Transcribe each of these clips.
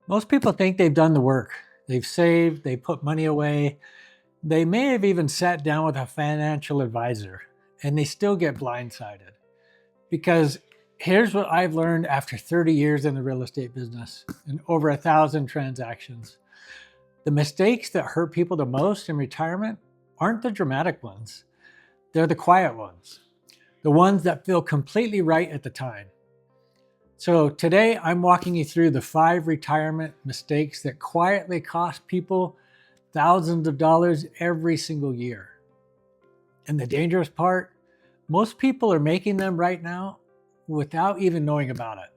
Most people think they've done the work. They've saved, they put money away. They may have even sat down with a financial advisor and they still get blindsided. Because here's what I've learned after 30 years in the real estate business and over 1,000 transactions. The mistakes that hurt people the most in retirement aren't the dramatic ones. They're the quiet ones, the ones that feel completely right at the time. So today I'm walking you through the 5 retirement mistakes that quietly cost people thousands of dollars every single year. And the dangerous part, most people are making them right now without even knowing about it.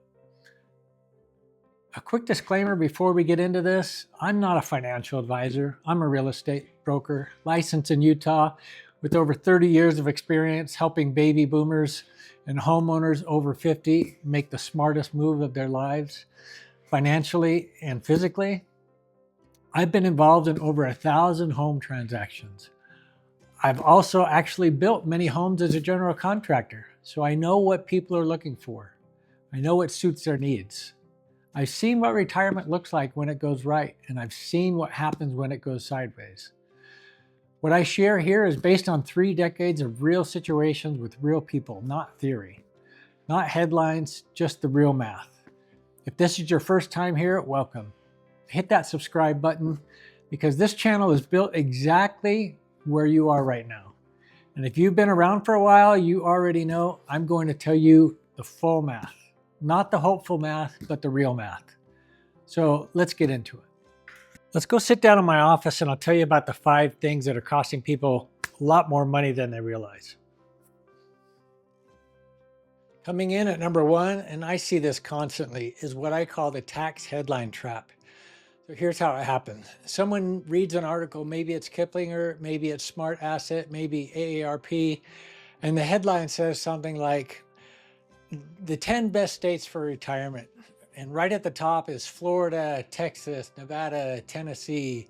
A quick disclaimer before we get into this, I'm not a financial advisor. I'm a real estate broker licensed in Utah with over 30 years of experience helping baby boomers and homeowners over 50 make the smartest move of their lives financially and physically. I've been involved in over 1,000 home transactions. I've also actually built many homes as a general contractor, so I know what people are looking for. I know what suits their needs. I've seen what retirement looks like when it goes right, and I've seen what happens when it goes sideways. What I share here is based on 3 decades of real situations with real people, not theory, not headlines, just the real math. If this is your first time here, welcome. Hit that subscribe button because this channel is built exactly where you are right now. And if you've been around for a while, you already know I'm going to tell you the full math, not the hopeful math, but the real math. So let's get into it. Let's go sit down in my office and I'll tell you about the 5 things that are costing people a lot more money than they realize. Coming in at number 1, and I see this constantly, is what I call the tax headline trap. So here's how it happens. Someone reads an article, maybe it's Kiplinger, maybe it's Smart Asset, maybe AARP, and the headline says something like, the 10 best states for retirement. And right at the top is Florida, Texas, Nevada, Tennessee,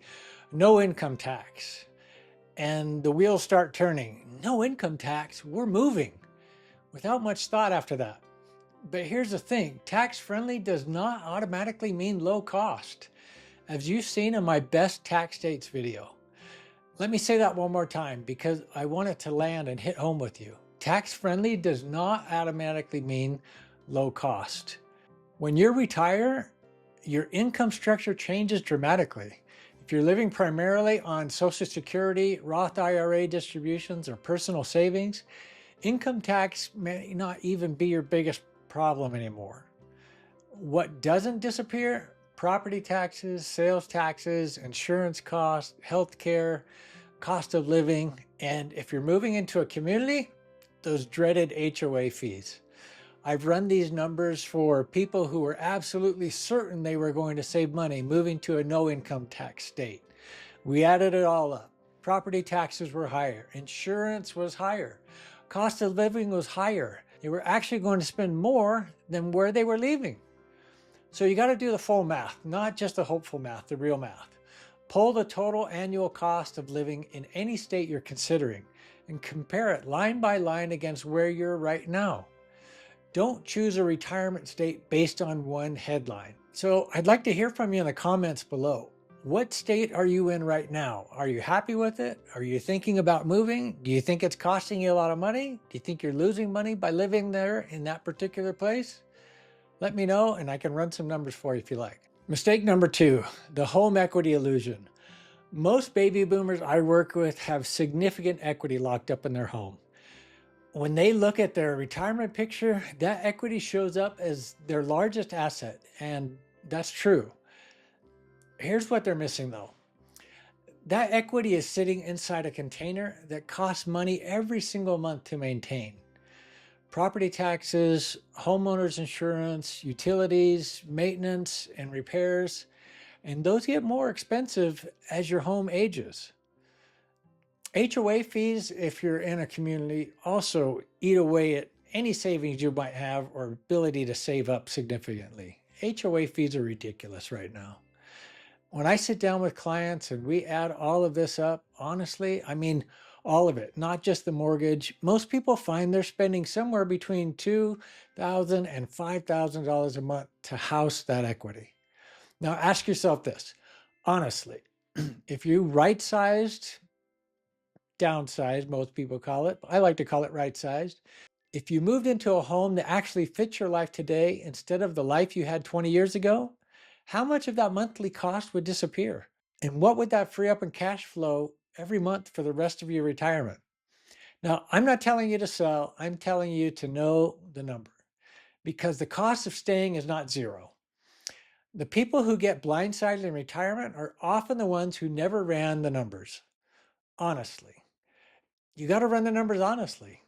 no income tax. And the wheels start turning. No income tax, we're moving. Without much thought after that. But here's the thing, tax-friendly does not automatically mean low cost. As you've seen in my best tax states video. Let me say that one more time because I want it to land and hit home with you. Tax-friendly does not automatically mean low cost. When you retire, your income structure changes dramatically. If you're living primarily on Social Security, Roth IRA distributions, or personal savings, income tax may not even be your biggest problem anymore. What doesn't disappear? Property taxes, sales taxes, insurance costs, healthcare, cost of living, and if you're moving into a community, those dreaded HOA fees. I've run these numbers for people who were absolutely certain they were going to save money moving to a no income tax state. We added it all up. Property taxes were higher, insurance was higher, cost of living was higher. They were actually going to spend more than where they were leaving. So you got to do the full math, not just the hopeful math, the real math. Pull the total annual cost of living in any state you're considering and compare it line by line against where you're right now. Don't choose a retirement state based on one headline. So I'd like to hear from you in the comments below. What state are you in right now? Are you happy with it? Are you thinking about moving? Do you think it's costing you a lot of money? Do you think you're losing money by living there in that particular place? Let me know and I can run some numbers for you if you like. Mistake number 2, the home equity illusion. Most baby boomers I work with have significant equity locked up in their home. When they look at their retirement picture, that equity shows up as their largest asset, and that's true. Here's what they're missing though. That equity is sitting inside a container that costs money every single month to maintain. Property taxes, homeowners insurance, utilities, maintenance, and repairs, and those get more expensive as your home ages. HOA fees, if you're in a community, also eat away at any savings you might have or ability to save up significantly. HOA fees are ridiculous right now. When I sit down with clients and we add all of this up, honestly, I mean, all of it, not just the mortgage. Most people find they're spending somewhere between $2,000 and $5,000 a month to house that equity. Now ask yourself this honestly, if you right sized, downsized, most people call it, but I like to call it right sized. If you moved into a home that actually fits your life today instead of the life you had 20 years ago, how much of that monthly cost would disappear? And what would that free up in cash flow every month for the rest of your retirement? Now, I'm not telling you to sell, I'm telling you to know the number because the cost of staying is not zero. The people who get blindsided in retirement are often the ones who never ran the numbers honestly. You got to run the numbers honestly.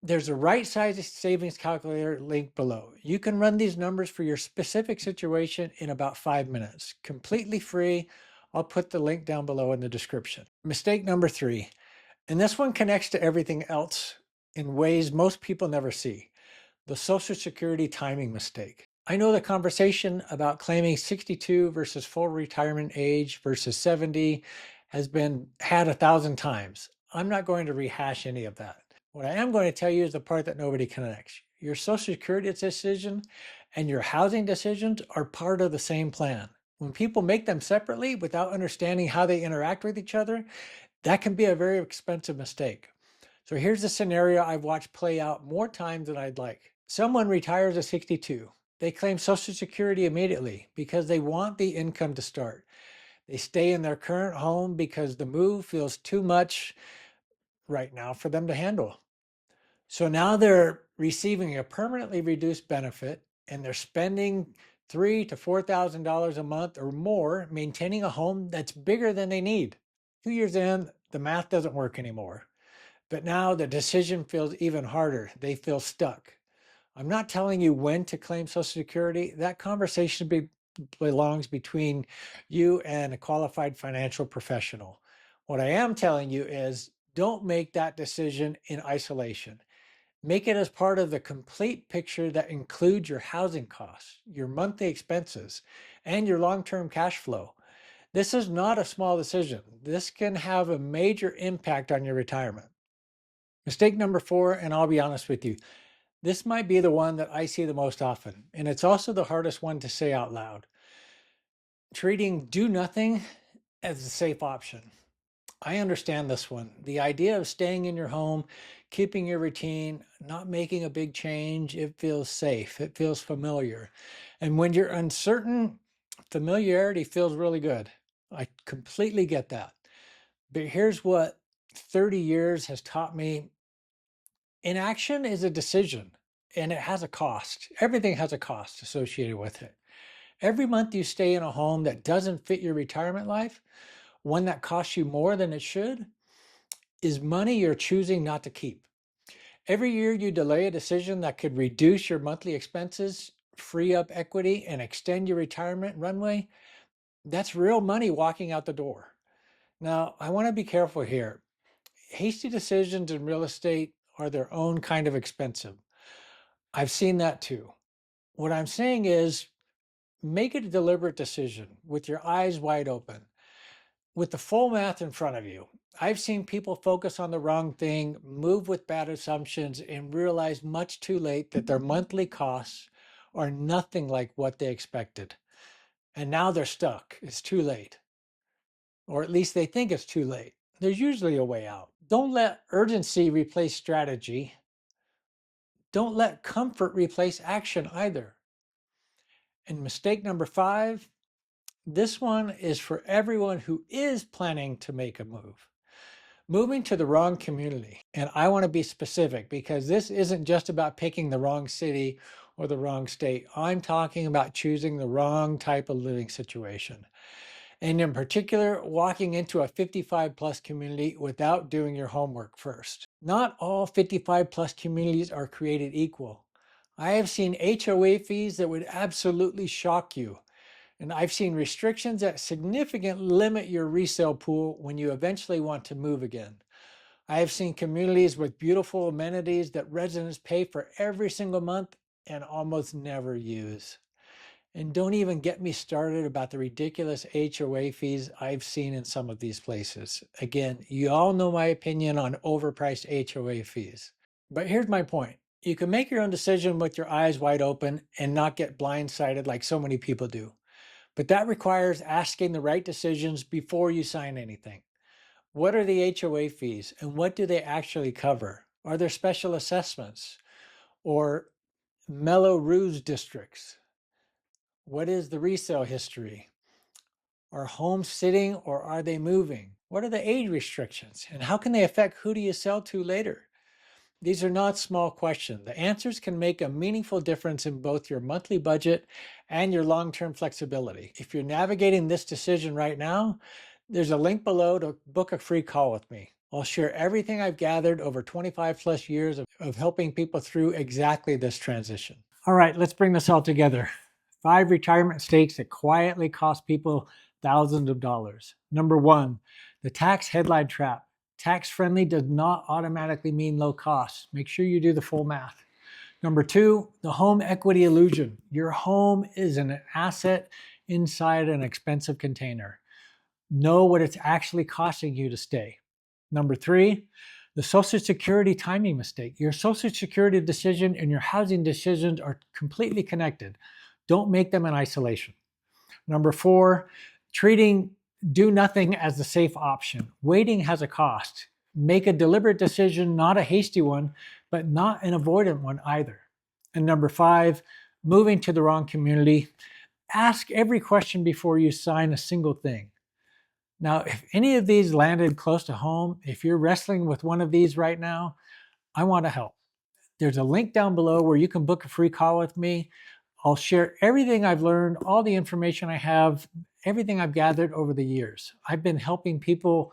There's a right size savings calculator link below. You can run these numbers for your specific situation in about 5 minutes, completely free. I'll put the link down below in the description. Mistake number 3, and this one connects to everything else in ways most people never see: the Social Security timing mistake. I know the conversation about claiming 62 versus full retirement age versus 70 has been had 1,000 times. I'm not going to rehash any of that. What I am going to tell you is the part that nobody connects. Your Social Security decision and your housing decisions are part of the same plan. When people make them separately without understanding how they interact with each other, that can be a very expensive mistake. So here's the scenario I've watched play out more times than I'd like. Someone retires at 62. They claim Social Security immediately because they want the income to start. They stay in their current home because the move feels too much right now for them to handle. So now they're receiving a permanently reduced benefit and they're spending $3,000 to $4,000 a month or more maintaining a home that's bigger than they need. 2 years in, the math doesn't work anymore. But now the decision feels even harder. They feel stuck. I'm not telling you when to claim Social Security. That conversation belongs between you and a qualified financial professional. What I am telling you is don't make that decision in isolation. Make it as part of the complete picture that includes your housing costs, your monthly expenses, and your long-term cash flow. This is not a small decision. This can have a major impact on your retirement. Mistake number 4, and I'll be honest with you, this might be the one that I see the most often, and it's also the hardest one to say out loud. Treating do nothing as a safe option. I understand this one. The idea of staying in your home, keeping your routine, not making a big change, it feels safe, it feels familiar. And when you're uncertain, familiarity feels really good. I completely get that. But here's what 30 years has taught me: inaction is a decision and it has a cost. Everything has a cost associated with it. Every month you stay in a home that doesn't fit your retirement life, one that costs you more than it should, is money you're choosing not to keep. Every year you delay a decision that could reduce your monthly expenses, free up equity, and extend your retirement runway, that's real money walking out the door. Now, I want to be careful here. Hasty decisions in real estate are their own kind of expensive. I've seen that too. What I'm saying is make it a deliberate decision with your eyes wide open, with the full math in front of you. I've seen people focus on the wrong thing, move with bad assumptions, and realize much too late that their monthly costs are nothing like what they expected. And now they're stuck. It's too late. Or at least they think it's too late. There's usually a way out. Don't let urgency replace strategy. Don't let comfort replace action either. And mistake number 5, this one is for everyone who is planning to make a move. Moving to the wrong community. And I want to be specific because this isn't just about picking the wrong city or the wrong state. I'm talking about choosing the wrong type of living situation. And in particular, walking into a 55 plus community without doing your homework first. Not all 55 plus communities are created equal. I have seen HOA fees that would absolutely shock you. And I've seen restrictions that significantly limit your resale pool when you eventually want to move again. I have seen communities with beautiful amenities that residents pay for every single month and almost never use. And don't even get me started about the ridiculous HOA fees I've seen in some of these places. Again, you all know my opinion on overpriced HOA fees. But here's my point. You can make your own decision with your eyes wide open and not get blindsided like so many people do. But that requires asking the right decisions before you sign anything. What are the HOA fees and what do they actually cover? Are there special assessments or mellow ruse districts? What is the resale history? Are homes sitting or are they moving? What are the age restrictions and how can they affect who do you sell to later? These are not small questions. The answers can make a meaningful difference in both your monthly budget and your long-term flexibility. If you're navigating this decision right now, there's a link below to book a free call with me. I'll share everything I've gathered over 25 plus years of helping people through exactly this transition. All right, let's bring this all together. 5 retirement mistakes that quietly cost people thousands of dollars. Number 1, the tax headline trap. Tax-friendly does not automatically mean low cost. Make sure you do the full math. Number 2, the home equity illusion. Your home is an asset inside an expensive container. Know what it's actually costing you to stay. Number 3, the Social Security timing mistake. Your Social Security decision and your housing decisions are completely connected. Don't make them in isolation. Number 4, treating do nothing as the safe option. Waiting has a cost. Make a deliberate decision, not a hasty one, but not an avoidant one either. And number 5, moving to the wrong community. Ask every question before you sign a single thing. Now, if any of these landed close to home, if you're wrestling with one of these right now, I want to help. There's a link down below where you can book a free call with me. I'll share everything I've learned, all the information I have, everything I've gathered over the years. I've been helping people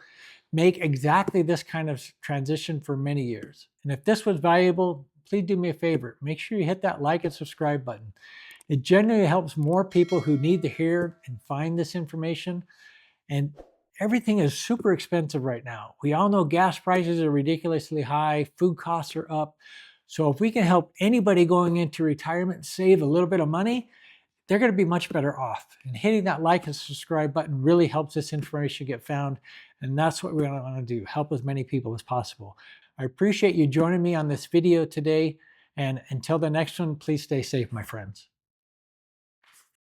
make exactly this kind of transition for many years. And if this was valuable, please do me a favor. Make sure you hit that like and subscribe button. It generally helps more people who need to hear and find this information. And everything is super expensive right now. We all know gas prices are ridiculously high, food costs are up. So if we can help anybody going into retirement save a little bit of money, they're going to be much better off. And hitting that like and subscribe button really helps this information get found. And that's what we want to do, help as many people as possible. I appreciate you joining me on this video today. And until the next one, please stay safe, my friends.